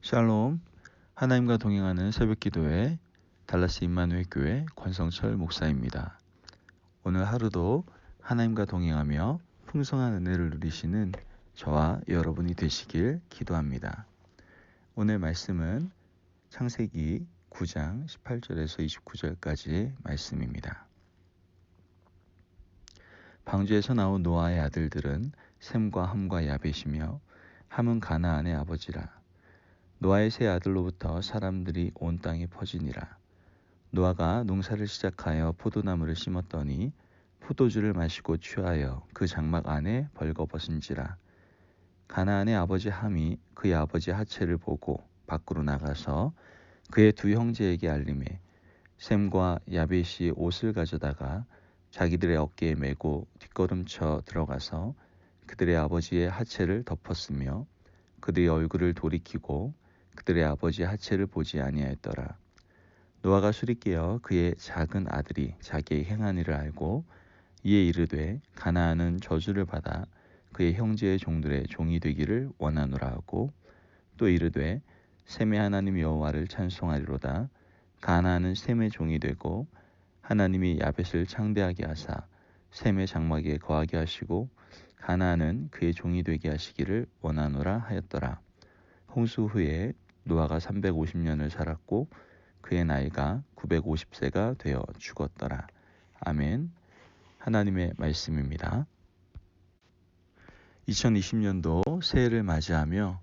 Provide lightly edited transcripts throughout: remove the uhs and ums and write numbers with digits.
샬롬, 하나님과 동행하는 새벽기도회 달라스 임마누엘 교회 권성철 목사입니다. 오늘 하루도 하나님과 동행하며 풍성한 은혜를 누리시는 저와 여러분이 되시길 기도합니다. 오늘 말씀은 창세기 9장 18절에서 29절까지의 말씀입니다. 방주에서 나온 노아의 아들들은 셈과 함과 야벳이며 함은 가나안의 아버지라. 노아의 세 아들로부터 사람들이 온 땅에 퍼지니라. 노아가 농사를 시작하여 포도나무를 심었더니 포도주를 마시고 취하여 그 장막 안에 벌거벗은지라. 가나안의 아버지 함이 그의 아버지 하체를 보고 밖으로 나가서 그의 두 형제에게 알림해 셈과 야벳이 옷을 가져다가 자기들의 어깨에 메고 뒷걸음쳐 들어가서 그들의 아버지의 하체를 덮었으며 그들의 얼굴을 돌이키고 그들의 아버지의 하체를 보지 아니하였더라. 노아가 술이 깨어 그의 작은 아들이 자기의 행한 일을 알고 이에 이르되 가나안은 저주를 받아 그의 형제의 종들의 종이 되기를 원하노라 하고 또 이르되 셈의 하나님 여호와를 찬송하리로다. 가나안은 셈의 종이 되고 하나님이 야벳을 창대하게 하사 셈의 장막에 거하게 하시고 가나안은 그의 종이 되게 하시기를 원하노라 하였더라. 홍수 후에 노아가 350년을 살았고 그의 나이가 950세가 되어 죽었더라. 아멘. 하나님의 말씀입니다. 2020년도 새해를 맞이하며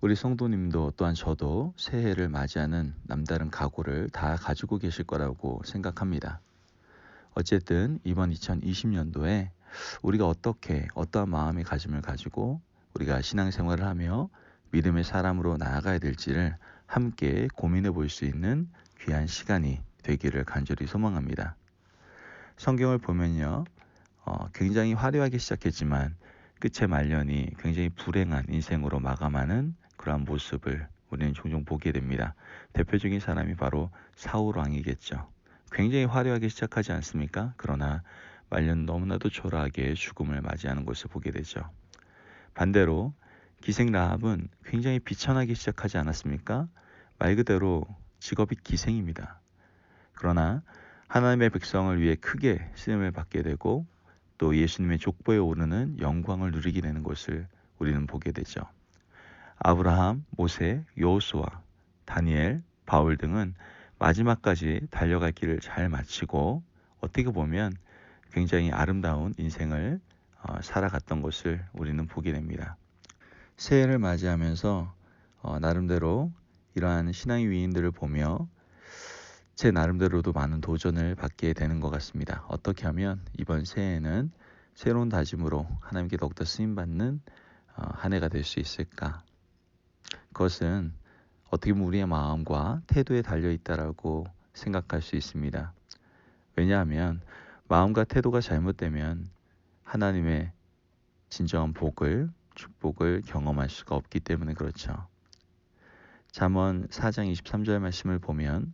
우리 성도님도 또한 저도 새해를 맞이하는 남다른 각오를 다 가지고 계실 거라고 생각합니다. 어쨌든 이번 2020년도에 우리가 어떠한 마음가짐을 가지고 우리가 신앙생활을 하며 믿음의 사람으로 나아가야 될지를 함께 고민해 볼 수 있는 귀한 시간이 되기를 간절히 소망합니다. 성경을 보면요, 굉장히 화려하게 시작했지만 끝의 말년이 굉장히 불행한 인생으로 마감하는 그러한 모습을 우리는 종종 보게 됩니다. 대표적인 사람이 바로 사울 왕이겠죠. 굉장히 화려하게 시작하지 않습니까? 그러나 말년 너무나도 초라하게 죽음을 맞이하는 것을 보게 되죠. 반대로 기생 라합은 굉장히 비천하게 시작하지 않았습니까? 말 그대로 직업이 기생입니다. 그러나 하나님의 백성을 위해 크게 쓰임을 받게 되고 또 예수님의 족보에 오르는 영광을 누리게 되는 것을 우리는 보게 되죠. 아브라함, 모세, 여호수아, 다니엘, 바울 등은 마지막까지 달려갈 길을 잘 마치고 어떻게 보면 굉장히 아름다운 인생을 살아갔던 것을 우리는 보게 됩니다. 새해를 맞이하면서 나름대로 이러한 신앙의 위인들을 보며 제 나름대로도 많은 도전을 받게 되는 것 같습니다. 어떻게 하면 이번 새해에는 새로운 다짐으로 하나님께 더욱더 쓰임받는 한 해가 될 수 있을까? 그것은 어떻게 보면 우리의 마음과 태도에 달려있다라고 생각할 수 있습니다. 왜냐하면 마음과 태도가 잘못되면 하나님의 진정한 축복을 경험할 수가 없기 때문에 그렇죠. 잠언 4장 23절 말씀을 보면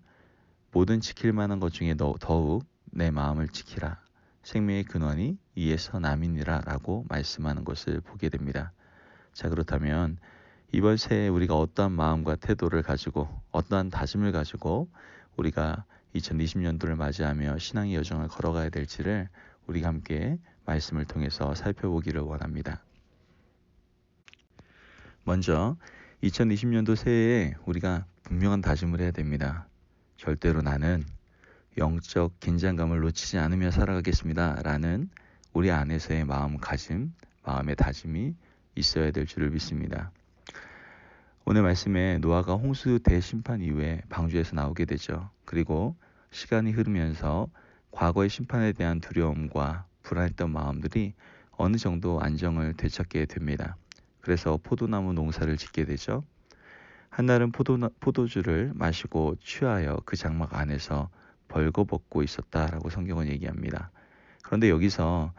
모든 지킬 만한 것 중에 더욱 내 마음을 지키라. 생명의 근원이 이에서 남이니라 라고 말씀하는 것을 보게 됩니다. 자, 그렇다면 이번 새해 우리가 어떠한 마음과 태도를 가지고 어떠한 다짐을 가지고 우리가 2020년도를 맞이하며 신앙의 여정을 걸어가야 될지를 우리가 함께 말씀을 통해서 살펴보기를 원합니다. 먼저 2020년도 새해에 우리가 분명한 다짐을 해야 됩니다. 절대로 나는 영적 긴장감을 놓치지 않으며 살아가겠습니다 라는 우리 안에서의 마음의 다짐이 있어야 될 줄을 믿습니다. 오늘 말씀에 노아가 홍수 대심판 이후에 방주에서 나오게 되죠. 그리고 시간이 흐르면서 과거의 심판에 대한 두려움과 불안했던 마음들이 어느 정도 안정을 되찾게 됩니다. 그래서 포도나무 농사를 짓게 되죠. 한날은 포도주를 마시고 취하여 그 장막 안에서 벌거벗고 있었다라고 성경은 얘기합니다. 그런데 여기서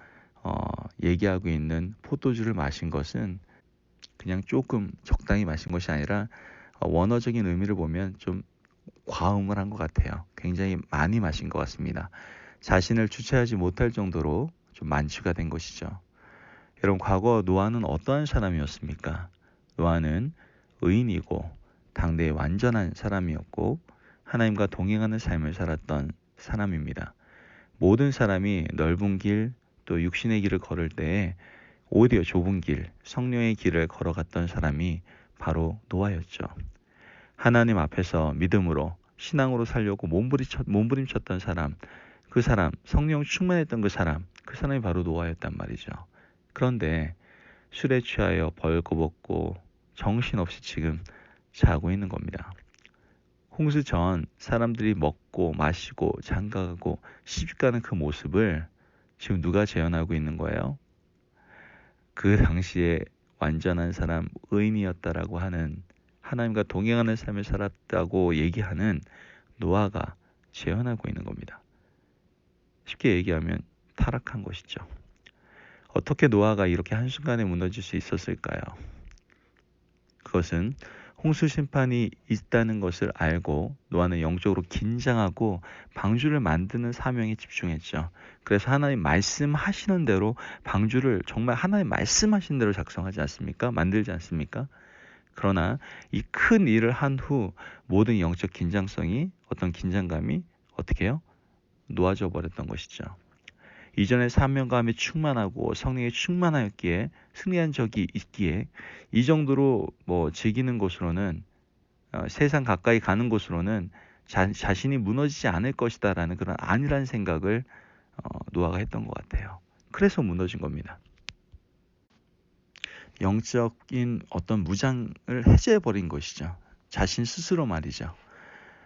얘기하고 있는 포도주를 마신 것은 그냥 조금 적당히 마신 것이 아니라 원어적인 의미를 보면 좀 과음을 한 것 같아요. 굉장히 많이 마신 것 같습니다. 자신을 주체하지 못할 정도로 좀 만취가 된 것이죠. 여러분, 과거 노아는 어떠한 사람이었습니까? 노아는 의인이고 당대의 완전한 사람이었고 하나님과 동행하는 삶을 살았던 사람입니다. 모든 사람이 넓은 길, 또 육신의 길을 걸을 때에 오히려 좁은 길, 성령의 길을 걸어갔던 사람이 바로 노아였죠. 하나님 앞에서 믿음으로 신앙으로 살려고 몸부림쳤던 사람, 그 사람, 성령 충만했던 그 사람이 바로 노아였단 말이죠. 그런데 술에 취하여 벌거벗고 정신없이 지금 자고 있는 겁니다. 홍수 전 사람들이 먹고 마시고 장가가고 시집가는 그 모습을 지금 누가 재현하고 있는 거예요? 그 당시에 완전한 사람, 의인이었다라고 하는, 하나님과 동행하는 삶을 살았다고 얘기하는 노아가 재현하고 있는 겁니다. 쉽게 얘기하면 타락한 것이죠. 어떻게 노아가 이렇게 한순간에 무너질 수 있었을까요? 그것은 홍수 심판이 있다는 것을 알고 노아는 영적으로 긴장하고 방주를 만드는 사명에 집중했죠. 그래서 하나님 말씀하시는 대로 방주를 정말 하나님 말씀하신 대로 작성하지 않습니까? 만들지 않습니까? 그러나 이 큰 일을 한 후 모든 영적 긴장성이, 어떤 긴장감이 어떻게 해요? 놓아져 버렸던 것이죠. 이전에 사명감에 충만하고 성령에 충만하였기에 승리한 적이 있기에 이 정도로 즐기는 곳으로는, 세상 가까이 가는 곳으로는 자신이 무너지지 않을 것이다라는 그런 안일한 생각을 노아가 했던 것 같아요. 그래서 무너진 겁니다. 영적인 어떤 무장을 해제해버린 것이죠. 자신 스스로 말이죠.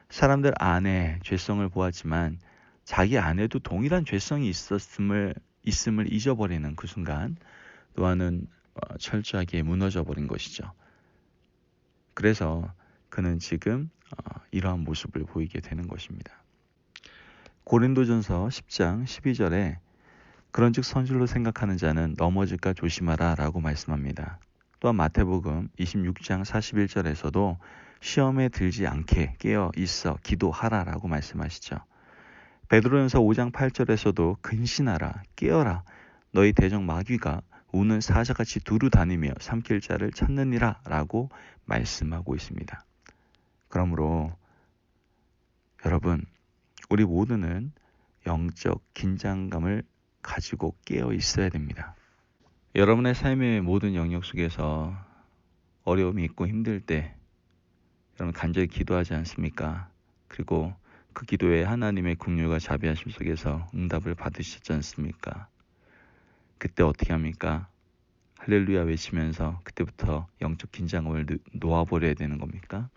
사람들 안에 죄성을 보았지만 자기 안에도 동일한 죄성이 있음을 잊어버리는 그 순간 노아는 철저하게 무너져 버린 것이죠. 그래서 그는 지금 이러한 모습을 보이게 되는 것입니다. 고린도전서 10장 12절에 그런즉 선질로 생각하는 자는 넘어질까 조심하라 라고 말씀합니다. 또한 마태복음 26장 41절에서도 시험에 들지 않게 깨어 있어 기도하라 라고 말씀하시죠. 베드로전서 5장 8절에서도 근신하라, 깨어라, 너희 대적 마귀가 우는 사자같이 두루 다니며 삼킬 자를 찾느니라 라고 말씀하고 있습니다. 그러므로 여러분, 우리 모두는 영적 긴장감을 가지고 깨어 있어야 됩니다. 여러분의 삶의 모든 영역 속에서 어려움이 있고 힘들 때 여러분 간절히 기도하지 않습니까? 그리고 그 기도에 하나님의 긍휼과 자비하심 속에서 응답을 받으셨지 않습니까? 그때 어떻게 합니까? 할렐루야 외치면서 그때부터 영적 긴장감을 놓아버려야 되는 겁니까?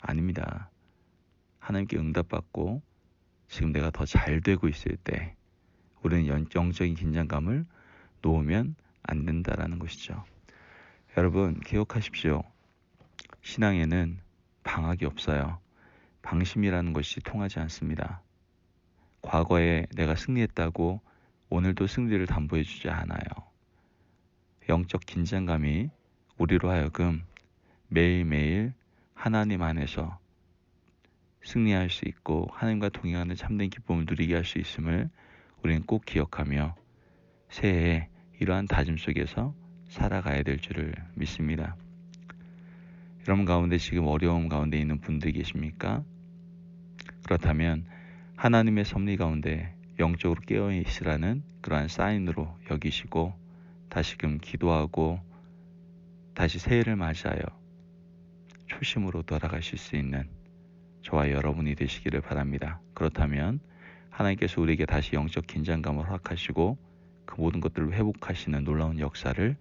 아닙니다. 하나님께 응답받고 지금 내가 더 잘 되고 있을 때 우리는 영적인 긴장감을 놓으면 안 된다라는 것이죠. 여러분 기억하십시오. 신앙에는 방학이 없어요. 방심이라는 것이 통하지 않습니다. 과거에 내가 승리했다고 오늘도 승리를 담보해 주지 않아요. 영적 긴장감이 우리로 하여금 매일매일 하나님 안에서 승리할 수 있고 하나님과 동행하는 참된 기쁨을 누리게 할 수 있음을 우리는 꼭 기억하며 새해에 이러한 다짐 속에서 살아가야 될 줄을 믿습니다. 여러분 가운데 지금 어려움 가운데 있는 분들이 계십니까? 그렇다면 하나님의 섭리 가운데 영적으로 깨어 있으라는 그러한 사인으로 여기시고 다시금 기도하고 다시 새해를 맞이하여 초심으로 돌아가실 수 있는 저와 여러분이 되시기를 바랍니다. 그렇다면 하나님께서 우리에게 다시 영적 긴장감을 허락하시고 그 모든 것들을 회복하시는 놀라운 역사를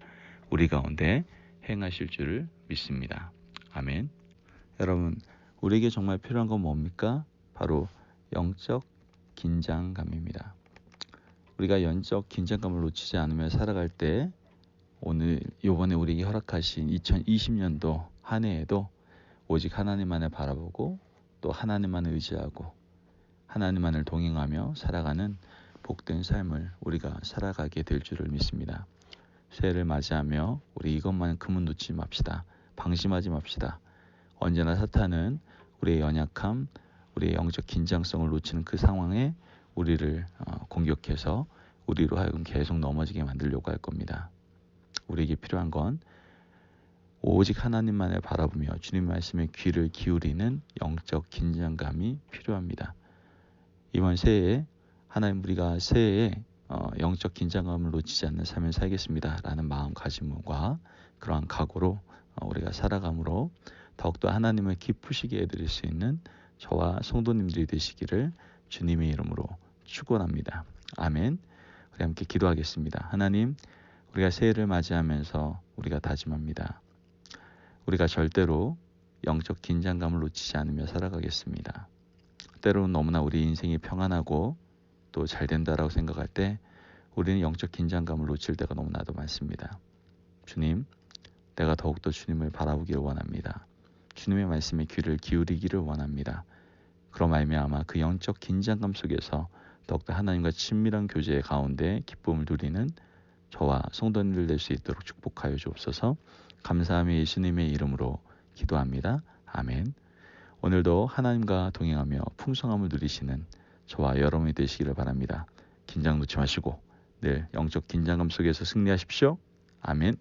우리 가운데 행하실 줄을 믿습니다. 아멘. 여러분, 우리에게 정말 필요한 건 뭡니까? 바로 영적 긴장감입니다. 우리가 영적 긴장감을 놓치지 않으며 살아갈 때 이번에 우리에게 허락하신 2020년도 한 해에도 오직 하나님만을 바라보고 또 하나님만을 의지하고 하나님만을 동행하며 살아가는 복된 삶을 우리가 살아가게 될 줄을 믿습니다. 새해를 맞이하며 우리 이것만큼은 놓치지 맙시다. 방심하지 맙시다. 언제나 사탄은 우리의 연약함, 우리의 영적 긴장성을 놓치는 그 상황에 우리를 공격해서 우리로 하여금 계속 넘어지게 만들려고 할 겁니다. 우리에게 필요한 건 오직 하나님만을 바라보며 주님 말씀에 귀를 기울이는 영적 긴장감이 필요합니다. 이번 새해에 하나님 우리가 새해에 영적 긴장감을 놓치지 않는 삶을 살겠습니다 라는 마음가짐과 그러한 각오로 우리가 살아감으로 더욱더 하나님을 기쁘시게 해드릴 수 있는 저와 성도님들이 되시기를 주님의 이름으로 축원합니다. 아멘. 우리 함께 기도하겠습니다. 하나님, 우리가 새해를 맞이하면서 우리가 다짐합니다. 우리가 절대로 영적 긴장감을 놓치지 않으며 살아가겠습니다. 때로는 너무나 우리 인생이 평안하고 또 잘 된다라고 생각할 때 우리는 영적 긴장감을 놓칠 때가 너무나도 많습니다. 주님, 내가 더욱더 주님을 바라보기를 원합니다. 주님의 말씀에 귀를 기울이기를 원합니다. 그로 말미암아 그 영적 긴장감 속에서 더욱더 하나님과 친밀한 교제 가운데 기쁨을 누리는 저와 성도님들 될 수 있도록 축복하여 주옵소서. 감사함이 예수님의 이름으로 기도합니다. 아멘. 오늘도 하나님과 동행하며 풍성함을 누리시는 저와 여러분이 되시기를 바랍니다. 긴장 놓지 마시고 늘 영적 긴장감 속에서 승리하십시오. 아멘.